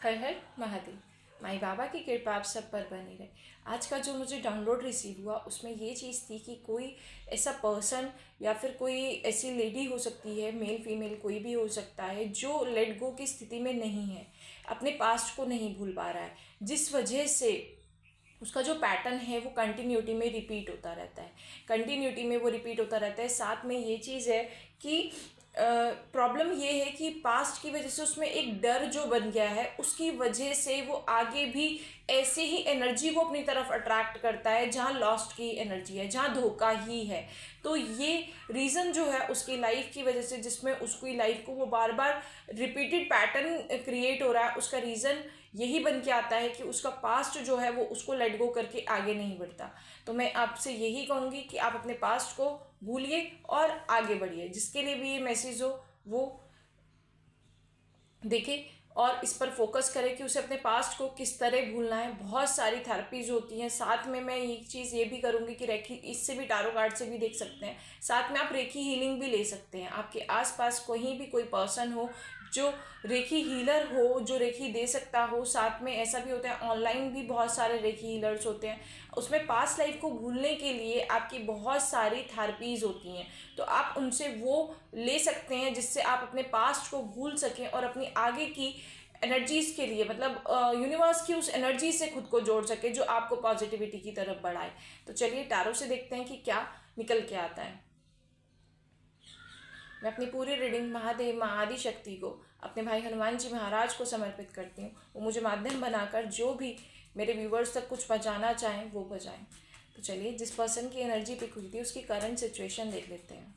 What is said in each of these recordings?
हर हर महादेव। माई बाबा की कृपा आप सब पर बनी रहे। आज का जो मुझे डाउनलोड रिसीव हुआ उसमें ये चीज़ थी कि कोई ऐसा पर्सन या फिर कोई ऐसी लेडी हो सकती है, मेल फीमेल कोई भी हो सकता है, जो लेट गो की स्थिति में नहीं है, अपने पास्ट को नहीं भूल पा रहा है, जिस वजह से उसका जो पैटर्न है वो कंटिन्यूटी में रिपीट होता रहता है। कंटिन्यूटी में वो रिपीट होता रहता है। साथ में ये चीज़ है कि प्रॉब्लम ये है कि पास्ट की वजह से उसमें एक डर जो बन गया है, उसकी वजह से वो आगे भी ऐसे ही एनर्जी को अपनी तरफ अट्रैक्ट करता है जहाँ लॉस्ट की एनर्जी है, जहाँ धोखा ही है। तो ये रीज़न जो है उसकी लाइफ की वजह से, जिसमें उसकी लाइफ को वो बार बार रिपीटेड पैटर्न क्रिएट हो रहा है, उसका रीज़न यही बन के आता है कि उसका पास्ट जो है वो उसको लेट गो करके आगे नहीं बढ़ता। तो मैं आपसे यही कहूँगी कि आप अपने पास्ट को भूलिए और आगे बढ़िए। जिसके लिए भी ये मैसेज हो वो देखे और इस पर फोकस करें कि उसे अपने पास्ट को किस तरह भूलना है। बहुत सारी थेरेपीज होती हैं। साथ में मैं एक चीज़ ये भी करूँगी कि रेखी, इससे भी टारो कार्ड से भी देख सकते हैं। साथ में आप रेखी हीलिंग भी ले सकते हैं। आपके आसपास कहीं भी कोई पर्सन हो जो रेखी हीलर हो, जो रेखी दे सकता हो। साथ में ऐसा भी होता है, ऑनलाइन भी बहुत सारे रेखी हीलर्स होते हैं। उसमें पास्ट लाइफ को भूलने के लिए आपकी बहुत सारी थेरेपीज होती हैं, तो आप उनसे वो ले सकते हैं जिससे आप अपने पास्ट को भूल सकें और अपनी आगे की एनर्जीज के लिए, मतलब यूनिवर्स की उस एनर्जी से खुद को जोड़ सके जो आपको पॉजिटिविटी की तरफ बढ़ाए। तो चलिए टैरो से देखते हैं कि क्या निकल के आता है। मैं अपनी पूरी रीडिंग महादेव माँ आदि शक्ति को, अपने भाई हनुमान जी महाराज को समर्पित करती हूँ। वो मुझे माध्यम बनाकर जो भी मेरे व्यूवर्स तक कुछ पहुँचाना चाहें वो पहुँचाएँ। तो चलिए, जिस पर्सन की एनर्जी पिक हुई थी उसकी करंट सिचुएशन देख लेते हैं।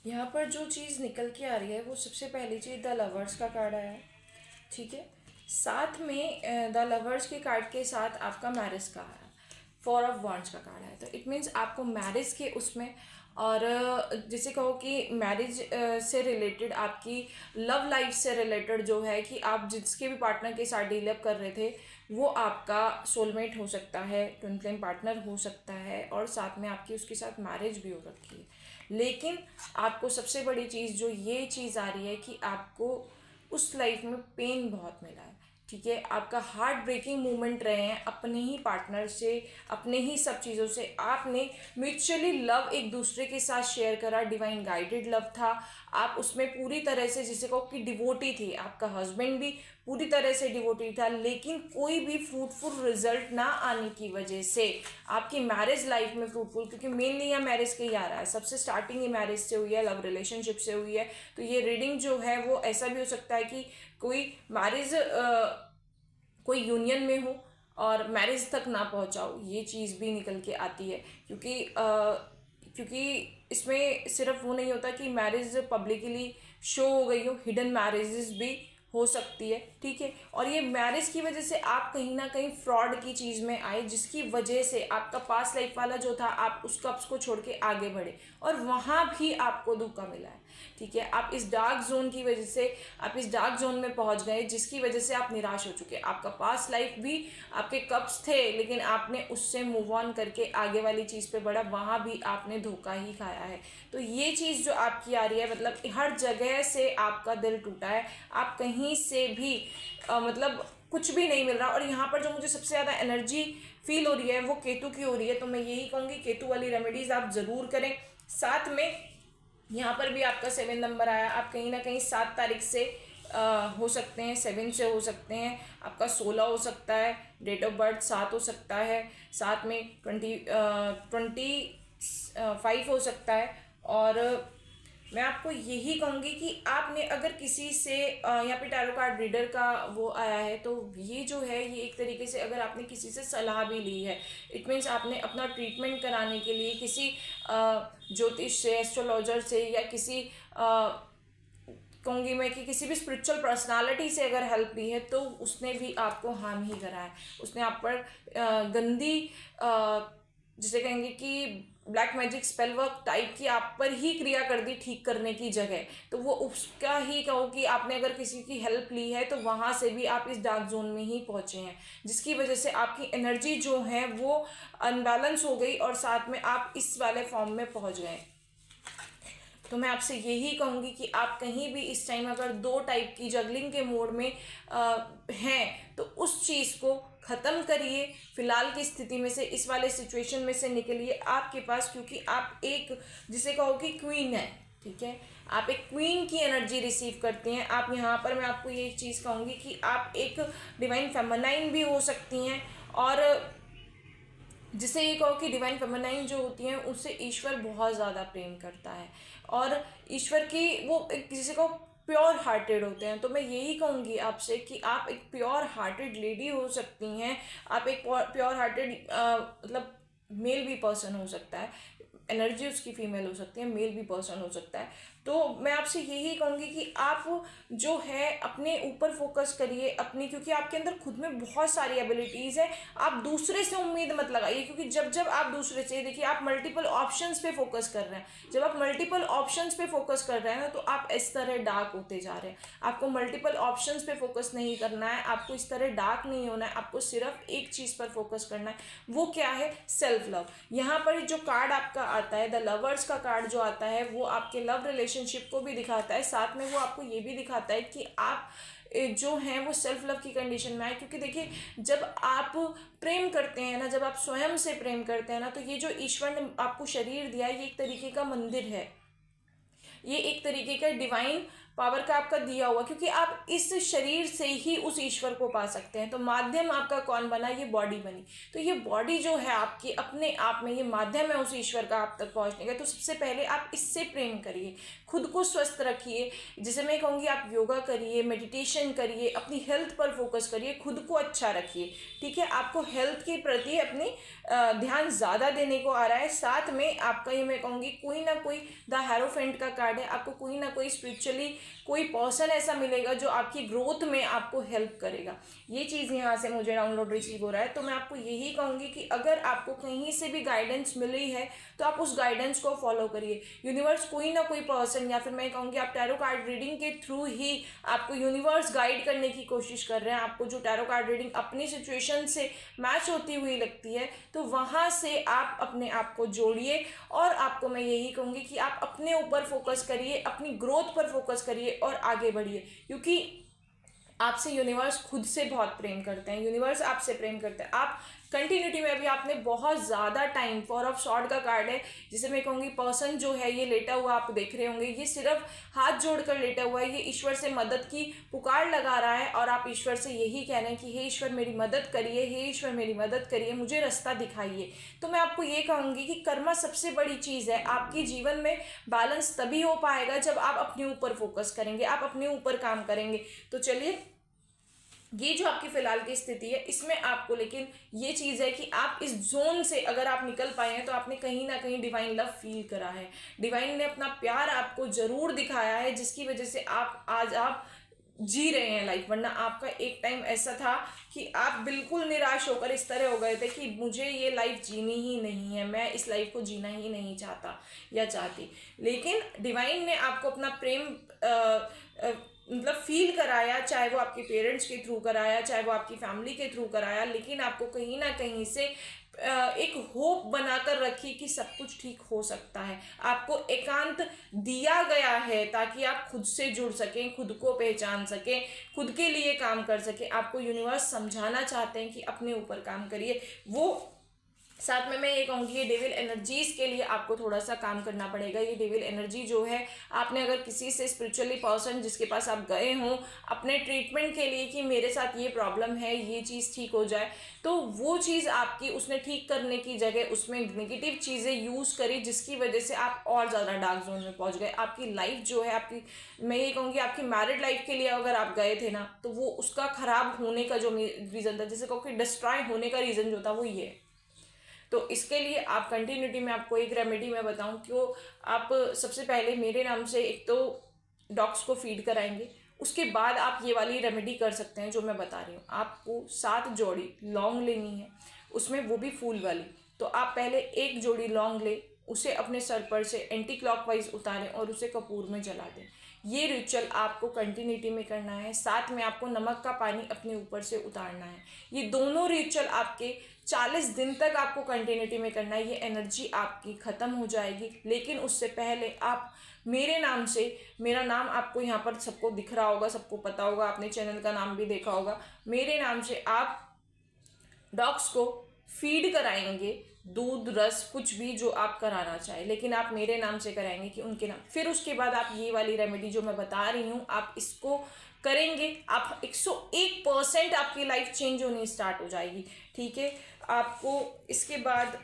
यहाँ पर जो चीज़ निकल के आ रही है वो सबसे पहली चीज़ द लवर्स का कार्ड आया है, ठीक है। साथ में द लवर्स के कार्ड के साथ आपका मैरिज का आया, फोर ऑफ वॉन्ड्स का कार्ड है। तो इट मीन्स आपको मैरिज के उसमें, और जैसे कहो कि मैरिज से रिलेटेड, आपकी लव लाइफ से रिलेटेड जो है कि आप जिसके भी पार्टनर के साथ डील अप कर रहे थे वो आपका सोलमेट हो सकता है, ट्विन फ्लेम पार्टनर हो सकता है, और साथ में आपकी उसके साथ मैरिज भी हो रखी है। लेकिन आपको सबसे बड़ी चीज़ जो ये चीज़ आ रही है कि आपको उस लाइफ में पेन बहुत मिला है, ठीक है। आपका हार्ट ब्रेकिंग मोमेंट रहे हैं अपने ही पार्टनर से, अपने ही सब चीज़ों से। आपने म्यूचुअली लव एक दूसरे के साथ शेयर करा, डिवाइन गाइडेड लव था। आप उसमें पूरी तरह से, जिसे कहो कि डिवोटी थी, आपका हस्बैंड भी पूरी तरह से डिवोटी था। लेकिन कोई भी फ्रूटफुल रिजल्ट ना आने की वजह से आपकी मैरिज लाइफ में फ्रूटफुल, क्योंकि मेनली यहाँ मैरिज का ही आ रहा है, सबसे स्टार्टिंग ही मैरिज से हुई है, लव रिलेशनशिप से हुई है। तो ये रीडिंग जो है वो ऐसा भी हो सकता है कि कोई मैरिज, कोई यूनियन में हो और मैरिज तक ना पहुंचाओ, ये चीज़ भी निकल के आती है। क्योंकि इसमें सिर्फ वो नहीं होता कि मैरिज पब्लिकली शो हो गई हो, हिडन मैरिजेस भी हो सकती है, ठीक है। और ये मैरिज की वजह से आप कहीं ना कहीं फ्रॉड की चीज़ में आए, जिसकी वजह से आपका पास्ट लाइफ वाला जो था, आप उस कप्स को छोड़ के आगे बढ़े और वहाँ भी आपको धोखा मिला है, ठीक है। आप इस डार्क जोन की वजह से, आप इस डार्क जोन में पहुँच गए जिसकी वजह से आप निराश हो चुके। आपका पास्ट लाइफ भी आपके कप्स थे, लेकिन आपने उससे मूव ऑन करके आगे वाली चीज़ पे बढ़ा, वहाँ भी आपने धोखा ही खाया है। तो ये चीज़ जो आपकी आ रही है, मतलब हर जगह से आपका दिल टूटा है, आप कहीं से भी मतलब कुछ भी नहीं मिल रहा। और यहाँ पर जो मुझे सबसे ज़्यादा एनर्जी फील हो रही है वो केतु की हो रही है। तो मैं यही कहूँगी केतु वाली रेमेडीज़ आप ज़रूर करें। साथ में यहाँ पर भी आपका 7 नंबर आया, आप कहीं ना कहीं 7 तारीख से हो सकते हैं, 7 से हो सकते हैं, आपका 16 हो सकता है, डेट ऑफ बर्थ 7 हो सकता है, साथ में 25 हो सकता है, और मैं आपको यही कहूँगी कि आपने अगर किसी से यहाँ पे टैरो कार्ड रीडर का वो आया है, तो ये जो है ये एक तरीके से अगर आपने किसी से सलाह भी ली है, इट मीन्स आपने अपना ट्रीटमेंट कराने के लिए किसी ज्योतिष से, एस्ट्रोलॉजर से, या किसी कहूँगी मैं कि किसी भी स्पिरिचुअल पर्सनालिटी से अगर हेल्प ली है, तो उसने भी आपको हार्म ही करा है। उसने आप पर गंदी जिसे कहेंगे कि black magic spell work type की आप पर ही क्रिया कर दी ठीक करने की जगह। तो वो उसका ही कहो कि आपने अगर किसी की हेल्प ली है तो वहाँ से भी आप इस डार्क जोन में ही पहुँचे हैं, जिसकी वजह से आपकी एनर्जी जो है वो अनबैलेंस हो गई और साथ में आप इस वाले फॉर्म में पहुँच गए। तो मैं आपसे यही कहूँगी कि आप कहीं भी इस टाइम अगर 2 टाइप की जगलिंग के मोड में हैं, तो उस चीज़ को ख़त्म करिए। फिलहाल की स्थिति में से, इस वाले सिचुएशन में से निकलिए आपके पास, क्योंकि आप एक जिसे कहो कि क्वीन है, ठीक है, आप एक क्वीन की एनर्जी रिसीव करती हैं। आप यहाँ पर मैं आपको ये चीज़ कहूँगी कि आप एक डिवाइन फेमिनाइन भी हो सकती हैं, और जिसे ये कहो कि डिवाइन फेमिनाइन जो होती हैं उससे ईश्वर बहुत ज़्यादा प्रेम करता है, और ईश्वर की वो एक जिसे को प्योर हार्टेड होते हैं। तो मैं यही कहूँगी आपसे कि आप एक प्योर हार्टेड लेडी हो सकती हैं, आप एक प्योर हार्टेड मतलब मेल भी पर्सन हो सकता है, एनर्जी उसकी फीमेल हो सकती है, मेल भी पर्सन हो सकता है। तो मैं आपसे यही कहूँगी कि आप जो है अपने ऊपर फोकस करिए अपनी, क्योंकि आपके अंदर खुद में बहुत सारी एबिलिटीज़ है। आप दूसरे से उम्मीद मत लगाइए, क्योंकि जब जब आप दूसरे से, देखिए आप मल्टीपल ऑप्शंस पे फोकस कर रहे हैं, जब आप मल्टीपल ऑप्शंस पे फोकस कर रहे हैं ना, तो आप इस तरह डार्क होते जा रहे हैं। आपको मल्टीपल ऑप्शंस पे फोकस नहीं करना है, आपको इस तरह डार्क नहीं होना है, आपको सिर्फ एक चीज़ पर फोकस करना है। वो क्या है? Self love. यहाँ पर जो कार्ड आपका आता है, द लवर्स का कार्ड जो आता है, वो आपके लव रिलेशनशिप को भी दिखाता है, साथ में वो आपको ये भी दिखाता है कि आप जो हैं वो सेल्फ लव की कंडीशन में आए। क्योंकि देखिए जब आप प्रेम करते हैं ना, जब आप स्वयं से प्रेम करते हैं ना, तो ये जो ईश्वर ने आपको शरीर दिया है, ये एक तरीके का मंदिर है, ये एक तरीके का डिवाइन पावर का आपका दिया हुआ, क्योंकि आप इस शरीर से ही उस ईश्वर को पा सकते हैं। तो माध्यम आपका कौन बना? ये बॉडी बनी। तो ये बॉडी जो है आपकी अपने आप में ये माध्यम है उस ईश्वर का आप तक पहुंचने का। तो सबसे पहले आप इससे प्रेम करिए, खुद को स्वस्थ रखिए। जैसे मैं कहूँगी आप योगा करिए, मेडिटेशन करिए, अपनी हेल्थ पर फोकस करिए, खुद को अच्छा रखिए, ठीक है। आपको हेल्थ के प्रति अपनी ध्यान ज़्यादा देने को आ रहा है। साथ में आपका ये मैं कहूँगी कोई ना कोई द हेरोफेंट का कार्ड है, आपको कोई ना कोई स्पिरिचुअली कोई पर्सन ऐसा मिलेगा जो आपकी ग्रोथ में आपको हेल्प करेगा। ये चीज़ यहाँ से मुझे डाउनलोड रिसीव हो रहा है। तो मैं आपको यही कहूँगी कि अगर आपको कहीं से भी गाइडेंस मिली है तो आप उस गाइडेंस को फॉलो करिए। यूनिवर्स कोई ना कोई पर्सन, या फिर मैं कहूँगी आप टैरो कार्ड रीडिंग के थ्रू ही आपको यूनिवर्स गाइड करने की कोशिश कर रहे हैं। आपको जो टैरो कार्ड रीडिंग अपनी सिचुएशन से मैच होती हुई लगती है, तो वहाँ से आप अपने आप को जोड़िए। और आपको मैं यही कहूँगी कि आप अपने ऊपर फोकस करिए, अपनी ग्रोथ पर फोकस करिए और आगे बढ़िए, क्योंकि आपसे यूनिवर्स खुद से बहुत प्रेम करते हैं, यूनिवर्स आपसे प्रेम करते हैं। आप कंटिन्यूटी में अभी आपने बहुत ज़्यादा टाइम, फॉर ऑफ शॉर्ट का कार्ड है, जिसे मैं कहूँगी पर्सन जो है ये लेटा हुआ आप देख रहे होंगे, ये सिर्फ हाथ जोड़कर लेटा हुआ है, ये ईश्वर से मदद की पुकार लगा रहा है। और आप ईश्वर से यही कह रहे हैं कि हे ईश्वर मेरी मदद करिए, हे ईश्वर मेरी मदद करिए, मुझे रास्ता दिखाइए। तो मैं आपको ये कहूँगी कि कर्मा सबसे बड़ी चीज़ है। आपके जीवन में बैलेंस तभी हो पाएगा जब आप अपने ऊपर फोकस करेंगे, आप अपने ऊपर काम करेंगे। तो चलिए, ये जो आपकी फिलहाल की स्थिति है इसमें आपको लेकिन ये चीज़ है कि आप इस जोन से अगर आप निकल पाए हैं तो आपने कहीं ना कहीं डिवाइन लव फील करा है, डिवाइन ने अपना प्यार आपको जरूर दिखाया है, जिसकी वजह से आप जी रहे हैं लाइफ। वरना आपका एक टाइम ऐसा था कि आप बिल्कुल निराश होकर इस तरह हो गए थे कि मुझे ये लाइफ जीनी ही नहीं है, मैं इस लाइफ को जीना ही नहीं चाहता या चाहती। लेकिन डिवाइन ने आपको अपना प्रेम मतलब फील कराया, चाहे वो आपके पेरेंट्स के थ्रू कराया, चाहे वो आपकी फैमिली के थ्रू कराया, लेकिन आपको कहीं ना कहीं से एक होप बनाकर रखी कि सब कुछ ठीक हो सकता है। आपको एकांत दिया गया है ताकि आप खुद से जुड़ सकें, खुद को पहचान सकें, खुद के लिए काम कर सकें। आपको यूनिवर्स समझाना चाहते हैं कि अपने ऊपर काम करिए। वो साथ में मैं ये कहूँगी ये डेविल एनर्जीज के लिए आपको थोड़ा सा काम करना पड़ेगा। ये डेविल एनर्जी जो है, आपने अगर किसी से स्पिरिचुअली पर्सन जिसके पास आप गए हों अपने ट्रीटमेंट के लिए कि मेरे साथ ये प्रॉब्लम है, ये चीज़ ठीक हो जाए, तो वो चीज़ आपकी उसने ठीक करने की जगह उसमें नेगेटिव चीज़ें यूज़ करी, जिसकी वजह से आप और ज़्यादा डार्क जोन में पहुँच गए। आपकी लाइफ जो है, आपकी, मैं ये कहूँगी आपकी मैरिड लाइफ के लिए अगर आप गए थे ना, तो वो उसका ख़राब होने का जो रीज़न था, जैसे कहो कि डिस्ट्रॉय होने का रीज़न जो था वो ये है। तो इसके लिए आप कंटिन्यूटी में आपको एक रेमेडी मैं बताऊं कि आप सबसे पहले मेरे नाम से एक तो डॉग्स को फीड कराएंगे, उसके बाद आप ये वाली रेमेडी कर सकते हैं जो मैं बता रही हूँ। आपको 7 जोड़ी लौंग लेनी है, उसमें वो भी फूल वाली। तो आप पहले एक जोड़ी लौंग ले, उसे अपने सर पर से एंटी क्लॉकवाइज उतारें और उसे कपूर में जला दें। ये रिचुअल आपको कंटिन्यूटी में करना है। साथ में आपको नमक का पानी अपने ऊपर से उतारना है। ये दोनों रिचुअल आपके 40 दिन तक आपको कंटिन्यूटी में करना है। ये एनर्जी आपकी ख़त्म हो जाएगी, लेकिन उससे पहले आप मेरे नाम से, मेरा नाम आपको यहाँ पर सबको दिख रहा होगा, सबको पता होगा, आपने चैनल का नाम भी देखा होगा, मेरे नाम से आप डॉग्स को फीड कराएंगे, दूध, रस, कुछ भी जो आप कराना चाहे, लेकिन आप मेरे नाम से कराएंगे कि उनके नाम। फिर उसके बाद आप ये वाली रेमेडी जो मैं बता रही हूँ आप इसको करेंगे, आप 101% आपकी लाइफ चेंज होनी स्टार्ट हो जाएगी। ठीक है, आपको इसके बाद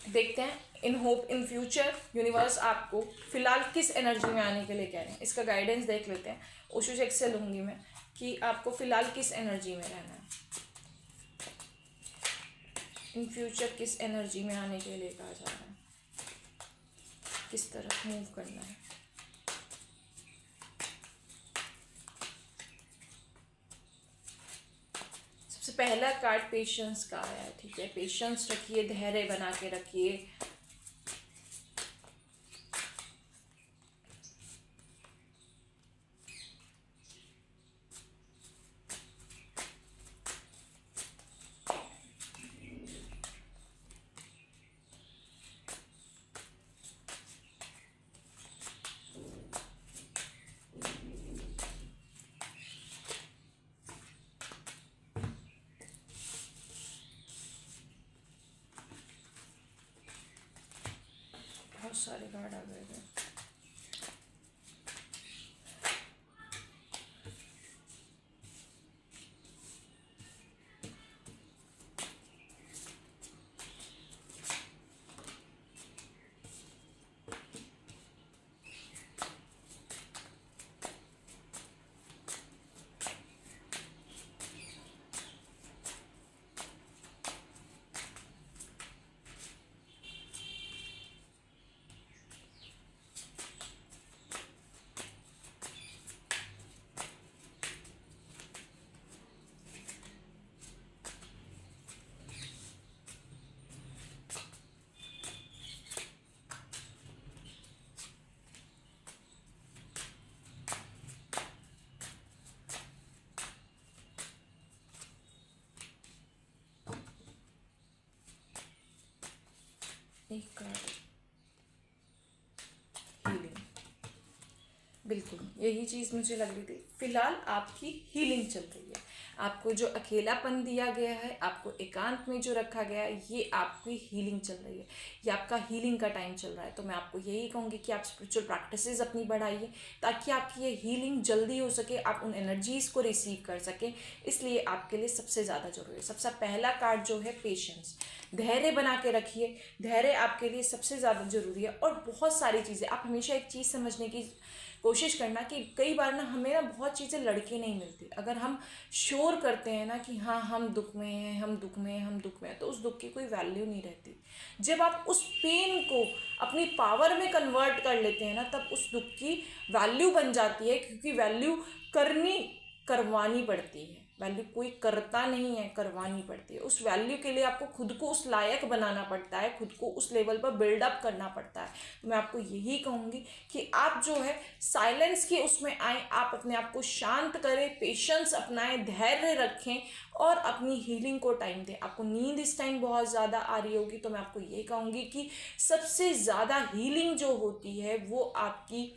देखते हैं in hope in future universe आपको फिलहाल किस एनर्जी में आने के लिए कह रहे हैं, इसका गाइडेंस देख लेते हैं। ओशो चेक से लूँगी मैं कि आपको फिलहाल किस एनर्जी में रहना है, इन फ्यूचर किस एनर्जी में आने के लिए कहा जा रहा है, किस तरफ मूव करना है। सबसे पहला कार्ड पेशेंस का आया है। ठीक है, पेशेंस रखिए, धैर्य बना के रखिए। बहुत सारे कार्ड आ गए थे। एक कार्ड हीलिंग, बिल्कुल यही चीज़ मुझे लग रही थी। फिलहाल आपकी हीलिंग चल रही है। आपको जो अकेलापन दिया गया है, आपको एकांत में जो रखा गया है, ये आपकी हीलिंग चल रही है, ये आपका हीलिंग का टाइम चल रहा है। तो मैं आपको यही कहूँगी कि आप स्पिरिचुअल प्रैक्टिसेस अपनी बढ़ाइए ताकि आपकी ये हीलिंग जल्दी हो सके, आप उन एनर्जीज़ को रिसीव कर सकें। इसलिए आपके लिए सबसे ज़्यादा जरूरी है। सबसे पहला कार्ड जो है पेशेंस, धैर्य बना के रखिए। धैर्य आपके लिए सबसे ज़्यादा ज़रूरी है। और बहुत सारी चीज़ें, आप हमेशा एक चीज़ समझने की कोशिश करना कि कई बार ना हमें ना बहुत चीज़ें लड़के नहीं मिलती। अगर हम श्योर करते हैं ना कि हाँ हम दुख में हैं, हम दुख में हैं, हम दुख में हैं, तो उस दुख की कोई वैल्यू नहीं रहती। जब आप उस पेन को अपनी पावर में कन्वर्ट कर लेते हैं ना, तब उस दुख की वैल्यू बन जाती है। क्योंकि वैल्यू करवानी पड़ती है। वैल्यू कोई करता नहीं है, करवानी पड़ती है। उस वैल्यू के लिए आपको खुद को उस लायक बनाना पड़ता है, खुद को उस लेवल पर बिल्डअप करना पड़ता है। तो मैं आपको यही कहूँगी कि आप जो है साइलेंस के उसमें आए, आप अपने आप को शांत करें, पेशेंस अपनाएं, धैर्य रखें और अपनी हीलिंग को टाइम दें। आपको नींद इस टाइम बहुत ज़्यादा आ रही होगी, तो मैं आपको ये कहूँगी कि सबसे ज़्यादा हीलिंग जो होती है वो आपकी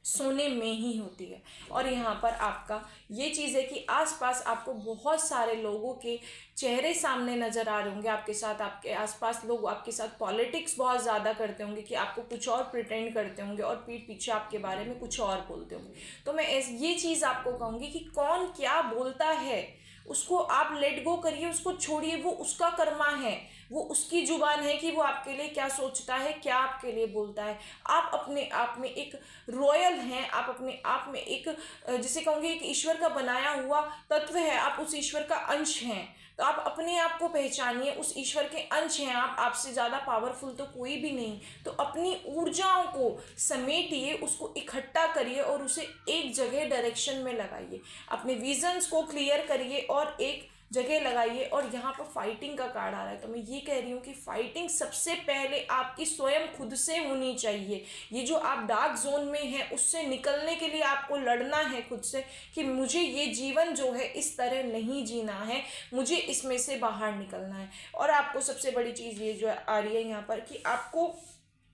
सोने में ही होती है। और यहाँ पर आपका ये चीज़ है कि आसपास आपको बहुत सारे लोगों के चेहरे सामने नज़र आ रहे होंगे, आपके साथ, आपके आसपास लोग आपके साथ पॉलिटिक्स बहुत ज़्यादा करते होंगे कि आपको कुछ और प्रिटेंड करते होंगे और पीठ पीछे आपके बारे में कुछ और बोलते होंगे। तो मैं ये चीज़ आपको कहूँगी कि कौन क्या बोलता है उसको आप लेट गो करिए, उसको छोड़िए, वो उसका कर्मा है, वो उसकी जुबान है कि वो आपके लिए क्या सोचता है, क्या आपके लिए बोलता है। आप अपने आप में एक रॉयल हैं, आप अपने आप में एक जिसे कहूँगी एक ईश्वर का बनाया हुआ तत्व है, आप उस ईश्वर का अंश हैं। तो आप अपने आप को पहचानिए, उस ईश्वर के अंश हैं आप, आपसे ज़्यादा पावरफुल तो कोई भी नहीं। तो अपनी ऊर्जाओं को समेटिए, उसको इकट्ठा करिए और उसे एक जगह डायरेक्शन में लगाइए, अपने विजन्स को क्लियर करिए और एक जगह लगाइए। और यहाँ पर फाइटिंग का कार्ड आ रहा है, तो मैं ये कह रही हूँ कि फाइटिंग सबसे पहले आपकी स्वयं खुद से होनी चाहिए। ये जो आप डार्क जोन में हैं उससे निकलने के लिए आपको लड़ना है खुद से कि मुझे ये जीवन जो है इस तरह नहीं जीना है, मुझे इसमें से बाहर निकलना है। और आपको सबसे बड़ी चीज़ ये जो आ रही है यहाँ पर कि आपको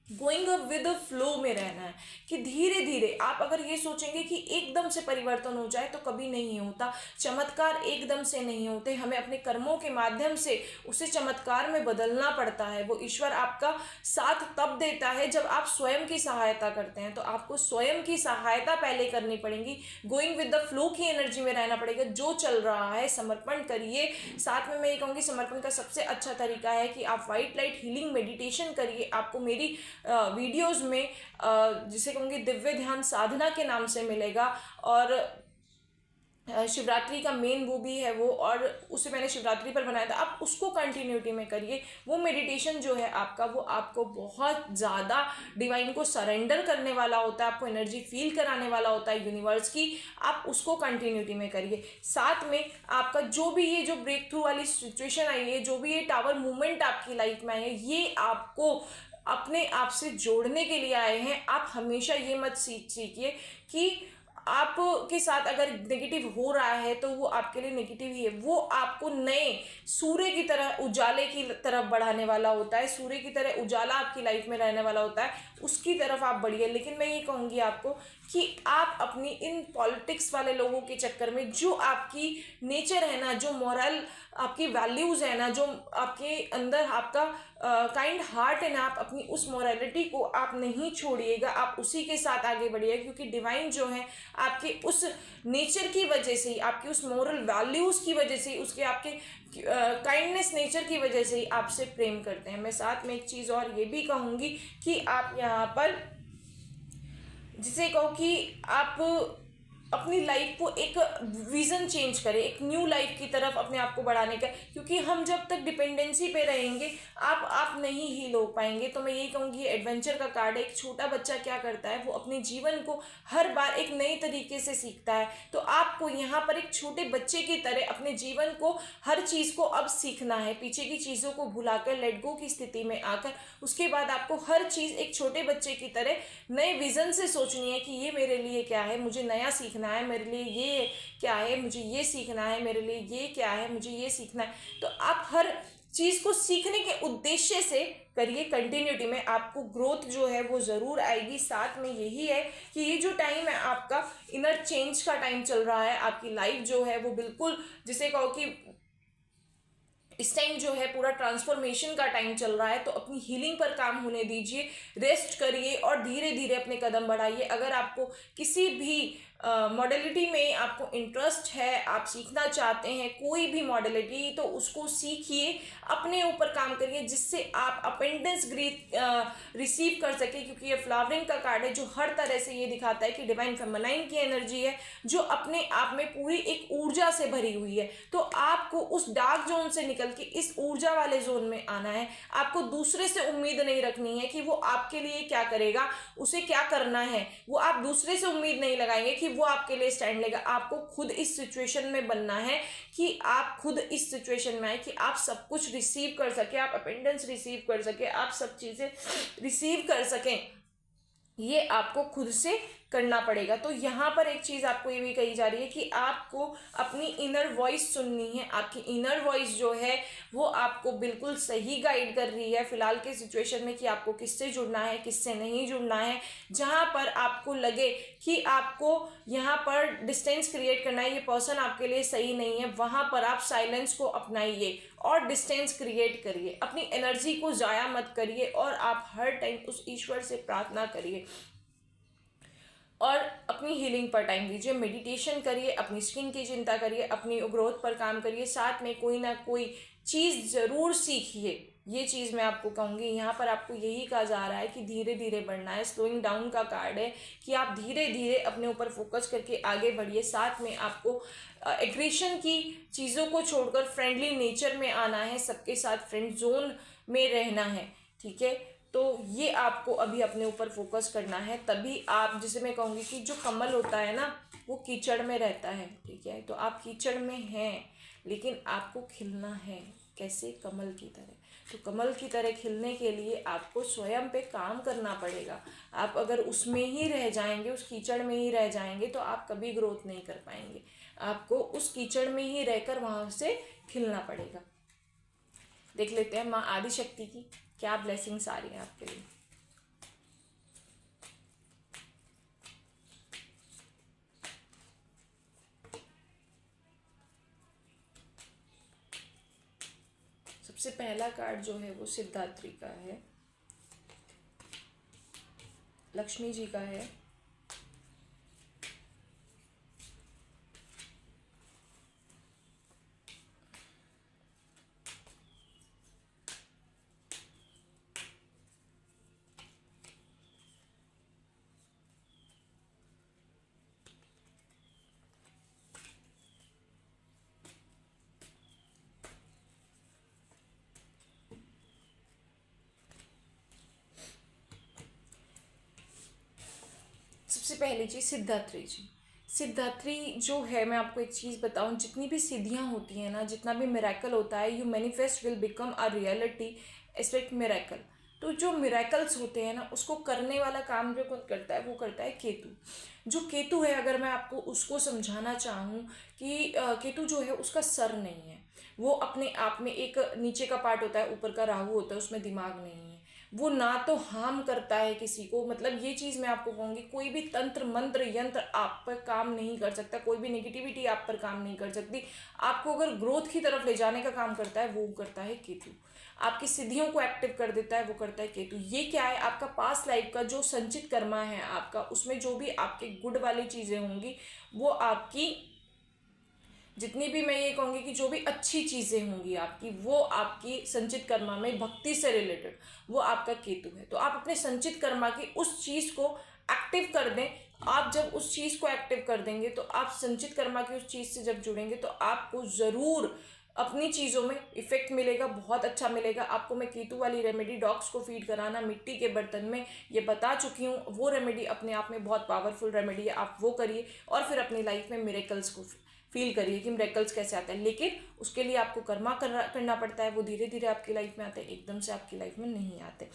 going up with the flow में रहना है, कि धीरे धीरे आप अगर ये सोचेंगे कि एकदम से परिवर्तन हो जाए तो कभी नहीं होता। चमत्कार एकदम से नहीं होते, हमें अपने कर्मों के माध्यम से उसे चमत्कार में बदलना पड़ता है। वो ईश्वर आपका साथ तब देता है जब आप स्वयं की सहायता करते हैं। तो आपको स्वयं की सहायता पहले करनी पड़ेगी, गोइंग विद द फ्लो की एनर्जी में रहना पड़ेगा। जो चल रहा है समर्पण करिए। साथ में मैं ये कहूँगी समर्पण का सबसे अच्छा तरीका है कि आप व्हाइट लाइट हीलिंग मेडिटेशन करिए। आपको मेरी वीडियोस में जिसे कहूँगी दिव्य ध्यान साधना के नाम से मिलेगा। और शिवरात्रि का मेन वो भी है वो, और उसे मैंने शिवरात्रि पर बनाया था, आप उसको कंटिन्यूटी में करिए। वो मेडिटेशन जो है आपका, वो आपको बहुत ज़्यादा डिवाइन को सरेंडर करने वाला होता है, आपको एनर्जी फील कराने वाला होता है यूनिवर्स की। आप उसको कंटिन्यूटी में करिए। साथ में आपका जो भी ये जो ब्रेक थ्रू वाली सिचुएशन आई है, जो भी ये टावर मूवमेंट आपकी लाइफ में आई है, ये आपको अपने आप से जोड़ने के लिए आए हैं। आप हमेशा ये मत सीखिए कि आपके साथ अगर नेगेटिव हो रहा है तो वो आपके लिए नेगेटिव ही है। वो आपको नए सूर्य की तरह, उजाले की तरफ बढ़ाने वाला होता है। सूर्य की तरह उजाला आपकी लाइफ में रहने वाला होता है, उसकी तरफ आप बढ़िए। लेकिन मैं ये कहूँगी आपको कि आप अपनी इन पॉलिटिक्स वाले लोगों के चक्कर में, जो आपकी नेचर है ना, जो मॉरल आपकी वैल्यूज़ है ना, जो आपके अंदर आपका काइंड हार्ट है ना, आप अपनी उस मॉरलिटी को आप नहीं छोड़िएगा, आप उसी के साथ आगे बढ़िएगा। क्योंकि डिवाइन जो है आपके उस नेचर की वजह से ही, आपकी उस मॉरल वैल्यूज़ की वजह से ही, उसके आपके काइंडनेस नेचर की वजह से ही आपसे प्रेम करते हैं। मैं साथ में एक चीज़ और ये भी कहूँगी कि आप यहाँ पर जिसे कहो कि आप अपनी लाइफ को एक विज़न चेंज करें, एक न्यू लाइफ की तरफ अपने आप को बढ़ाने का। क्योंकि हम जब तक डिपेंडेंसी पे रहेंगे आप नहीं हील हो पाएंगे। तो मैं यही कहूँगी एडवेंचर का कार्ड है। एक छोटा बच्चा क्या करता है, वो अपने जीवन को हर बार एक नए तरीके से सीखता है। तो आपको यहाँ पर एक छोटे बच्चे की तरह अपने जीवन को, हर चीज़ को अब सीखना है, पीछे की चीज़ों को भुलाकर लेट गो की स्थिति में आकर उसके बाद आपको हर चीज़ एक छोटे बच्चे की तरह नए विज़न से सोचनी है कि ये मेरे लिए क्या है, मुझे नया सीखना है, मेरे लिए ये क्या है, मुझे ये सीखना है, मेरे लिए ये क्या है, मुझे ये सीखना है। तो आप हर चीज़ को सीखने के उद्देश्य से करिए। कंटिन्यूटी में आपको ग्रोथ जो है वो ज़रूर आएगी। साथ में यही है कि ये जो टाइम है आपका इनर चेंज का टाइम चल रहा है, आपकी लाइफ जो है वो बिल्कुल जिसे कहो कि इस टाइम जो है पूरा ट्रांसफॉर्मेशन का टाइम चल रहा है। तो अपनी हीलिंग पर काम होने दीजिए, रेस्ट करिए और धीरे धीरे अपने कदम बढ़ाइए। अगर आपको किसी भी मॉडलिटी में आपको इंटरेस्ट है, आप सीखना चाहते हैं कोई भी मॉडलिटी, तो उसको सीखिए, अपने ऊपर काम करिए, जिससे आप अपेंडेंस रिसीव कर सके। क्योंकि ये फ्लावरिंग का कार्ड है जो हर तरह से ये दिखाता है कि डिवाइन फेमिनाइन की एनर्जी है जो अपने आप में पूरी एक ऊर्जा से भरी हुई है। तो आपको उस डार्क जोन से निकल के इस ऊर्जा वाले जोन में आना है। आपको दूसरे से उम्मीद नहीं रखनी है कि वो आपके लिए क्या करेगा, उसे क्या करना है। वो आप दूसरे से उम्मीद नहीं लगाएंगे कि वो आपके लिए स्टैंड लेगा। आपको खुद इस सिचुएशन में बनना है कि आप खुद इस सिचुएशन में आए कि आप सब कुछ रिसीव कर सके, आप अपेंडेंस रिसीव कर सके, आप सब चीज़ें रिसीव कर सकें। ये आपको खुद से करना पड़ेगा। तो यहाँ पर एक चीज़ आपको ये भी कही जा रही है कि आपको अपनी इनर वॉइस सुननी है। आपकी इनर वॉइस जो है वो आपको बिल्कुल सही गाइड कर रही है फिलहाल के सिचुएशन में कि आपको किससे जुड़ना है, किससे नहीं जुड़ना है। जहाँ पर आपको लगे कि आपको यहाँ पर डिस्टेंस क्रिएट करना है, ये पर्सन आपके लिए सही नहीं है, वहाँ पर आप साइलेंस को अपनाइए और डिस्टेंस क्रिएट करिए। अपनी एनर्जी को ज़ाया मत करिए और आप हर टाइम उस ईश्वर से प्रार्थना करिए और अपनी हीलिंग पर टाइम दीजिए। मेडिटेशन करिए, अपनी स्किन की चिंता करिए, अपनी ग्रोथ पर काम करिए, साथ में कोई ना कोई चीज़ ज़रूर सीखिए। ये चीज़ मैं आपको कहूँगी। यहाँ पर आपको यही कहा जा रहा है कि धीरे धीरे बढ़ना है। स्लोइंग डाउन का कार्ड है कि आप धीरे धीरे अपने ऊपर फोकस करके आगे बढ़िए। साथ में आपको एग्रेशन की चीज़ों को छोड़कर फ्रेंडली नेचर में आना है, सबके साथ फ्रेंड जोन में रहना है। ठीक है, तो ये आपको अभी अपने ऊपर फोकस करना है। तभी आप, जिसे मैं कहूँगी कि जो कमल होता है ना वो कीचड़ में रहता है। ठीक है, तो आप कीचड़ में हैं लेकिन आपको खिलना है। कैसे? कमल की तरह। तो कमल की तरह खिलने के लिए आपको स्वयं पे काम करना पड़ेगा। आप अगर उसमें ही रह जाएंगे, उस कीचड़ में ही रह जाएंगे, तो आप कभी ग्रोथ नहीं कर पाएंगे। आपको उस कीचड़ में ही रहकर वहाँ से खिलना पड़ेगा। देख लेते हैं माँ आदिशक्ति की क्या ब्लेसिंग्स आ रही हैं आपके लिए। सबसे पहला कार्ड जो है वो सिद्धात्री का है, लक्ष्मी जी का है, सबसे पहली चीज़ सिद्धात्री जी। सिद्धात्री जो है, मैं आपको एक चीज़ बताऊं, जितनी भी सिद्धियां होती हैं ना, जितना भी मिरेकल होता है, you manifest will become a reality expect miracle. तो जो मिरेकल्स होते हैं ना, उसको करने वाला काम जो कौन करता है, वो करता है केतु। जो केतु है, अगर मैं आपको उसको समझाना चाहूँ कि केतु जो है उसका सर नहीं है। वो अपने आप में एक नीचे का पार्ट होता है, ऊपर का राहु होता है, उसमें दिमाग नहीं है। वो ना तो हार्म करता है किसी को, मतलब ये चीज़ मैं आपको कहूँगी, कोई भी तंत्र मंत्र यंत्र आप पर काम नहीं कर सकता, कोई भी नेगेटिविटी आप पर काम नहीं कर सकती। आपको अगर ग्रोथ की तरफ ले जाने का काम करता है वो करता है केतु। आपकी सिद्धियों को एक्टिव कर देता है वो करता है केतु। ये क्या है? आपका पास्ट लाइफ का जो संचित कर्मा है आपका, उसमें जो भी आपके गुड वाली चीज़ें होंगी, वो आपकी जितनी भी, मैं ये कहूँगी कि जो भी अच्छी चीज़ें होंगी आपकी, वो आपकी संचित कर्मा में भक्ति से रिलेटेड, वो आपका केतु है। तो आप अपने संचित कर्मा की उस चीज़ को एक्टिव कर दें। आप जब उस चीज़ को एक्टिव कर देंगे तो आप संचित कर्मा की उस चीज़ से जब जुड़ेंगे तो आपको ज़रूर अपनी चीज़ों में इफेक्ट मिलेगा, बहुत अच्छा मिलेगा आपको। मैं केतु वाली रेमेडी, डॉग्स को फीड कराना मिट्टी के बर्तन में, ये बता चुकी हूँ। वो रेमेडी अपने आप में बहुत पावरफुल रेमेडी है, आप वो करिए और फिर अपनी लाइफ में मिरेकल्स को फील करिए कि मिरेकल्स कैसे आते हैं। लेकिन उसके लिए आपको कर्मा करना पड़ता है, वो धीरे धीरे आपकी लाइफ में आते हैं, एकदम से आपकी लाइफ में नहीं आते।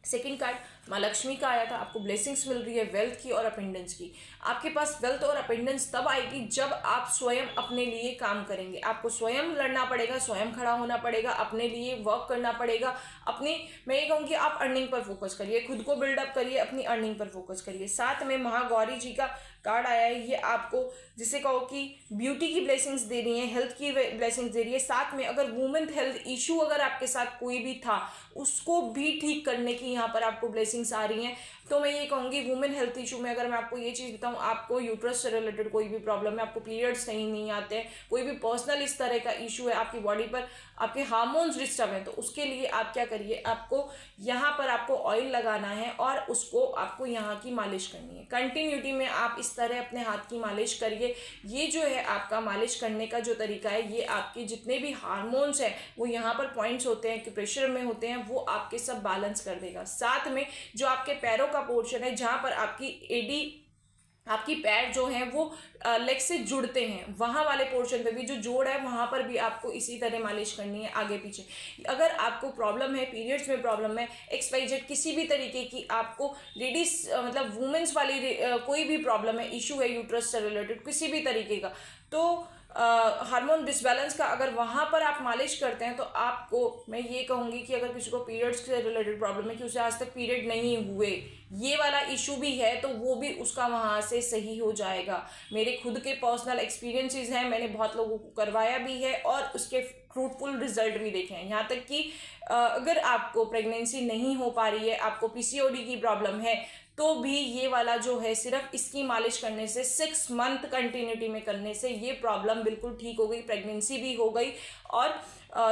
सेकेंड कार्ड माँ लक्ष्मी का आया था। आपको ब्लेसिंग्स मिल रही है वेल्थ की और अपेंडेंस की। आपके पास वेल्थ और अपेंडेंस तब आएगी जब आप स्वयं अपने लिए काम करेंगे। आपको स्वयं लड़ना पड़ेगा, स्वयं खड़ा होना पड़ेगा, अपने लिए वर्क करना पड़ेगा। अपनी, मैं ये कहूँगी, आप अर्निंग पर फोकस करिए, खुद को बिल्डअप करिए, अपनी अर्निंग पर फोकस करिए। साथ में महागौरी जी का कार्ड आया है, ये आपको जिसे कहो कि ब्यूटी की ब्लेसिंग्स दे रही हैं, हेल्थ की ब्लेसिंग्स दे रही है। साथ में अगर वुमेन हेल्थ इशू अगर आपके साथ कोई भी था, उसको भी ठीक करने की यहाँ पर आपको ब्लेसिंग्स आ रही हैं। तो मैं ये कहूँगी, वुमेन हेल्थ इशू में अगर मैं आपको ये चीज़ बताऊँ, आपको यूट्रस से रिलेटेड कोई भी प्रॉब्लम है, आपको पीरियड्स सही नहीं आते हैं, कोई भी पर्सनल इस तरह का इशू है आपकी बॉडी पर, आपके हार्मोन्स डिस्टर्ब हैं, तो उसके लिए आप क्या करिए, आपको यहाँ पर आपको ऑयल लगाना है और उसको आपको यहाँ की मालिश करनी है। कंटिन्यूटी में आप इस तरह अपने हाथ की मालिश करिए। ये जो है आपका मालिश करने का जो तरीका है, ये आपके जितने भी हार्मोन्स हैं, वो यहाँ पर पॉइंट्स होते हैं कि प्रेशर में होते हैं, वो आपके सब बैलेंस कर देगा। साथ में जो आपके पैरों का पोर्शन है, जहाँ पर आपकी एडी आपकी पैर जो हैं वो लेग से जुड़ते हैं, वहाँ वाले पोर्शन पे भी जो जोड़ है वहाँ पर भी आपको इसी तरह मालिश करनी है आगे पीछे। अगर आपको प्रॉब्लम है, पीरियड्स में प्रॉब्लम है, XYZ किसी भी तरीके की आपको लेडीज मतलब वुमेन्स वाली कोई भी प्रॉब्लम है, इशू है यूट्रस से रिलेटेड किसी भी तरीके का, तो हार्मोन डिसबैलेंस का अगर वहाँ पर आप मालिश करते हैं तो आपको मैं ये कहूँगी कि अगर किसी को पीरियड्स से रिलेटेड प्रॉब्लम है कि उसे आज तक पीरियड नहीं हुए, ये वाला इशू भी है, तो वो भी उसका वहाँ से सही हो जाएगा। मेरे खुद के पर्सनल एक्सपीरियंसेस हैं, मैंने बहुत लोगों को करवाया भी है और उसके फ्रूटफुल रिजल्ट भी देखे हैं। यहाँ तक कि अगर आपको प्रेगनेंसी नहीं हो पा रही है, आपको PCOD की प्रॉब्लम है, तो भी ये वाला जो है सिर्फ इसकी मालिश करने से 6 मंथ कंटिन्यूटी में करने से ये प्रॉब्लम बिल्कुल ठीक हो गई, प्रेगनेंसी भी हो गई और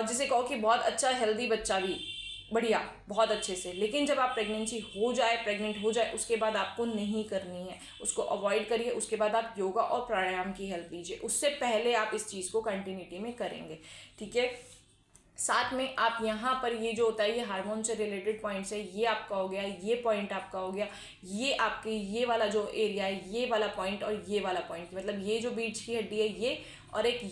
जिसे कहो कि बहुत अच्छा हेल्दी बच्चा भी बढ़िया बहुत अच्छे से। लेकिन जब आप प्रेगनेंसी हो जाए, प्रेग्नेंट हो जाए, उसके बाद आपको नहीं करनी है, उसको अवॉइड करिए। उसके बाद आप योगा और प्राणायाम की हेल्प लीजिए, उससे पहले आप इस चीज़ को कंटिन्यूटी में करेंगे, ठीक है। साथ में आप यहाँ पर ये जो होता है ये हार्मोन से रिलेटेड पॉइंट्स है, ये आपका हो गया, ये पॉइंट आपका हो गया, ये आपके ये वाला जो एरिया है, ये वाला पॉइंट और ये वाला पॉइंट, मतलब ये जो बीच की हड्डी है ये और एक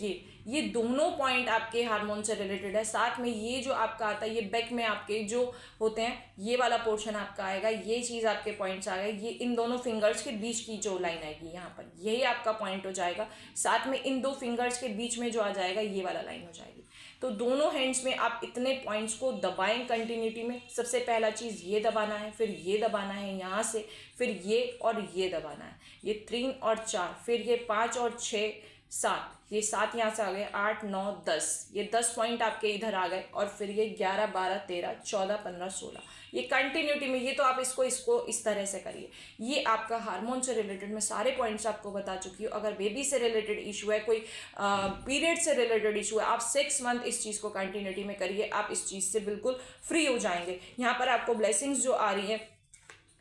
ये दोनों पॉइंट आपके हार्मोन से रिलेटेड है। साथ में ये जो आपका आता है ये बैक में आपके जो होते हैं ये वाला पोर्शन आपका आएगा, ये चीज़ आपके पॉइंट्स आ गए, ये इन दोनों फिंगर्स के बीच की जो लाइन आएगी यहाँ पर यही आपका पॉइंट हो जाएगा। साथ में इन दो फिंगर्स के बीच में जो आ जाएगा ये वाला लाइन हो जाएगी। तो दोनों हैंड्स में आप इतने पॉइंट्स को दबाएं कंटिन्यूटी में। सबसे पहला चीज़ ये दबाना है, फिर ये दबाना है यहाँ से, फिर ये और ये दबाना है, ये 3 और 4, फिर ये 5 और 6 7, ये 7 यहाँ से आ गए, 8 9 10, ये 10 पॉइंट आपके इधर आ गए और फिर ये 11 12 13 14 15 16, ये कंटिन्यूटी में। ये तो आप इसको इस तरह से करिए। ये आपका हार्मोन से रिलेटेड मैं सारे पॉइंट्स आपको बता चुकी हूँ। अगर बेबी से रिलेटेड इशू है, कोई पीरियड से रिलेटेड इशू है, आप 6 मंथ इस चीज़ को कंटिन्यूटी में करिए, आप इस चीज़ से बिल्कुल फ्री हो जाएंगे। यहाँ पर आपको ब्लेसिंग्स जो आ रही हैं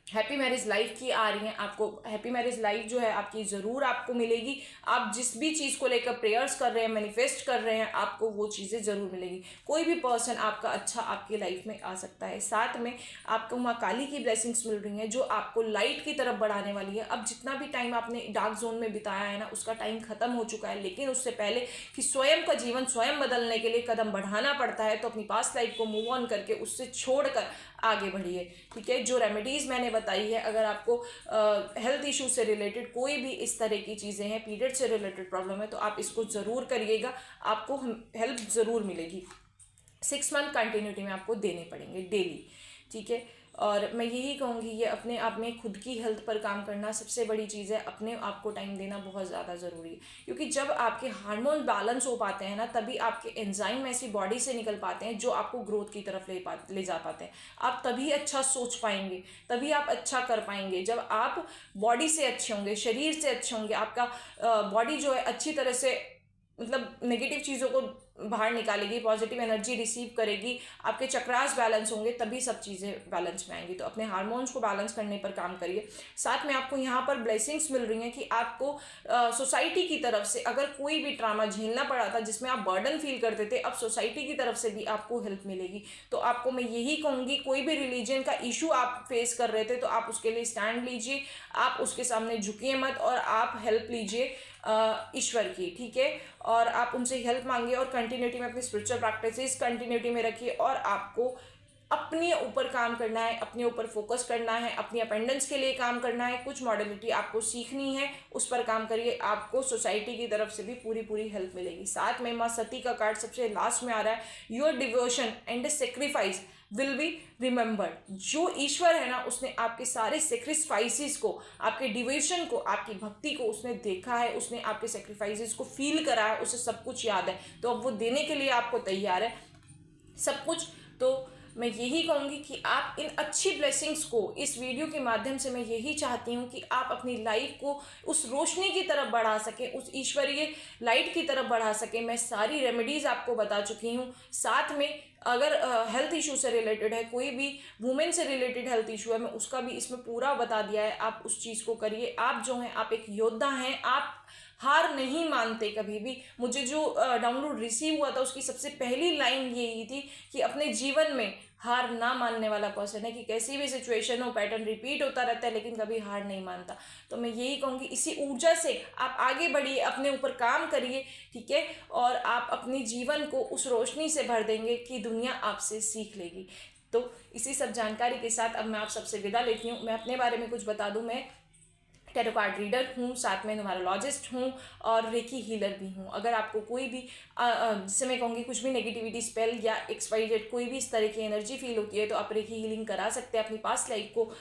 हैप्पी मैरिज लाइफ की आ रही हैं, आपको हैप्पी मैरिज लाइफ जो है आपकी ज़रूर आपको मिलेगी। आप जिस भी चीज़ को लेकर प्रेयर्स कर रहे हैं, मैनिफेस्ट कर रहे हैं, आपको वो चीज़ें ज़रूर मिलेगी। कोई भी पर्सन आपका अच्छा आपकी लाइफ में आ सकता है। साथ में आपको माँ काली की ब्लेसिंग्स मिल रही हैं जो आपको लाइट की तरफ बढ़ाने वाली है। अब जितना भी टाइम आपने डार्क जोन में बिताया है ना, उसका टाइम खत्म हो चुका है, लेकिन उससे पहले कि स्वयं का जीवन स्वयं बदलने के लिए कदम बढ़ाना पड़ता है, तो अपनी पास्ट लाइफ को मूव ऑन करके उससे छोड़कर आगे बढ़िए, ठीक है। जो रेमेडीज़ मैंने बताई है, अगर आपको हेल्थ इशू से रिलेटेड कोई भी इस तरह की चीज़ें हैं, पीरियड से रिलेटेड प्रॉब्लम है, तो आप इसको ज़रूर करिएगा, आपको हेल्प ज़रूर मिलेगी। 6 मंथ कंटिन्यूटी में आपको देने पड़ेंगे डेली, ठीक है। और मैं यही कहूँगी ये अपने आप में खुद की हेल्थ पर काम करना सबसे बड़ी चीज़ है। अपने आप को टाइम देना बहुत ज़्यादा ज़रूरी है, क्योंकि जब आपके हार्मोन बैलेंस हो पाते हैं ना, तभी आपके एंजाइम ऐसी बॉडी से निकल पाते हैं जो आपको ग्रोथ की तरफ ले जा पाते हैं। आप तभी अच्छा सोच पाएंगे, तभी आप अच्छा कर पाएंगे जब आप बॉडी से अच्छे होंगे, शरीर से अच्छे होंगे। आपका बॉडी जो है अच्छी तरह से मतलब नेगेटिव चीज़ों को बाहर निकालेगी, पॉजिटिव एनर्जी रिसीव करेगी, आपके चक्रास बैलेंस होंगे, तभी सब चीज़ें बैलेंस में आएंगी। तो अपने हार्मोन्स को बैलेंस करने पर काम करिए। साथ में आपको यहाँ पर ब्लेसिंग्स मिल रही हैं कि आपको सोसाइटी की तरफ से अगर कोई भी ट्रामा झेलना पड़ा था जिसमें आप बर्डन फील करते थे, अब सोसाइटी की तरफ से भी आपको हेल्प मिलेगी। तो आपको मैं यही कहूँगी, कोई भी रिलीजन का इशू आप फेस कर रहे थे तो आप उसके लिए स्टैंड लीजिए, आप उसके सामने झुकिए मत और आप हेल्प लीजिए ईश्वर की, ठीक है। और आप उनसे हेल्प मांगिए और कंटिन्यूटी में अपनी स्पिरिचुअल प्रैक्टिसेस कंटिन्यूटी में रखिए। और आपको अपने ऊपर काम करना है, अपने ऊपर फोकस करना है, अपनी अपेंडेंस के लिए काम करना है, कुछ मॉडलिटी आपको सीखनी है, उस पर काम करिए। आपको सोसाइटी की तरफ से भी पूरी हेल्प मिलेगी। साथ में माँ सती का कार्ड सबसे लास्ट में आ रहा है, your devotion and sacrifice will be remembered. जो ईश्वर है ना, उसने आपके सारे सेक्रीफाइसेस को, आपके डिवोशन को, आपकी भक्ति को उसने देखा है, उसने आपके सेक्रीफाइसेस को फील करा है, उसे सब कुछ याद है, तो अब वो देने के लिए आपको तैयार है सब कुछ। तो मैं यही कहूँगी कि आप इन अच्छी ब्लेसिंग्स को, इस वीडियो के माध्यम से मैं यही चाहती हूँ कि आप अपनी लाइफ को उस रोशनी की तरफ बढ़ा सकें, उस ईश्वरीय लाइट की तरफ बढ़ा सकें। मैं सारी रेमेडीज़ आपको बता चुकी हूँ। साथ में अगर हेल्थ इशू से रिलेटेड है, कोई भी वुमेन से रिलेटेड हेल्थ इशू है, मैं उसका भी इसमें पूरा बता दिया है। आप उस चीज़ को करिए। आप जो हैं, आप एक योद्धा हैं, आप हार नहीं मानते कभी भी। मुझे जो डाउनलोड रिसीव हुआ था उसकी सबसे पहली लाइन यही थी कि अपने जीवन में हार ना मानने वाला पर्सन है कि कैसी भी सिचुएशन हो, पैटर्न रिपीट होता रहता है लेकिन कभी हार नहीं मानता। तो मैं यही कहूँगी, इसी ऊर्जा से आप आगे बढ़िए, अपने ऊपर काम करिए, ठीक है, और आप अपने जीवन को उस रोशनी से भर देंगे कि दुनिया आपसे सीख लेगी। तो इसी सब जानकारी के साथ अब मैं आप सबसे विदा लेती हूँ। मैं अपने बारे में कुछ बता दूँ, मैं टैरो कार्ड रीडर हूँ, साथ में न्यूमरोलॉजिस्ट हूँ और रेकी हीलर भी हूँ। अगर आपको कोई भी जिससे मैं कहूँगी कुछ भी नेगेटिविटी स्पेल या एक्सपाइरेट कोई भी इस तरह की एनर्जी फील होती है तो आप रेकी हीलिंग करा सकते हैं अपनी पास्ट लाइफ को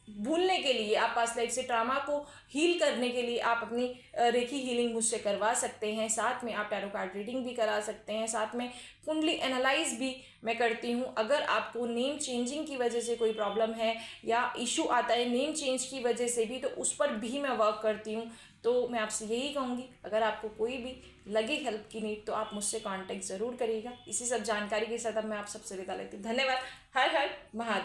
भूलने के लिए, आप पास्ट लाइफ से ट्रामा को हील करने के लिए आप अपनी रेकी हीलिंग मुझसे करवा सकते हैं। साथ में आप टैरो कार्ड रीडिंग भी करा सकते हैं, साथ में कुंडली एनालाइज भी मैं करती हूँ। अगर आपको नेम चेंजिंग की वजह से कोई प्रॉब्लम है या इशू आता है नेम चेंज की वजह से भी, तो उस पर भी मैं वर्क करती हूँ। तो मैं आपसे यही कहूँगी, अगर आपको कोई भी लगे हेल्प की नीड तो आप मुझसे कांटेक्ट ज़रूर करिएगा। इसी सब जानकारी के साथ अब मैं आप सबसे विदा लेती हूँ। धन्यवाद। हर हर महादेव।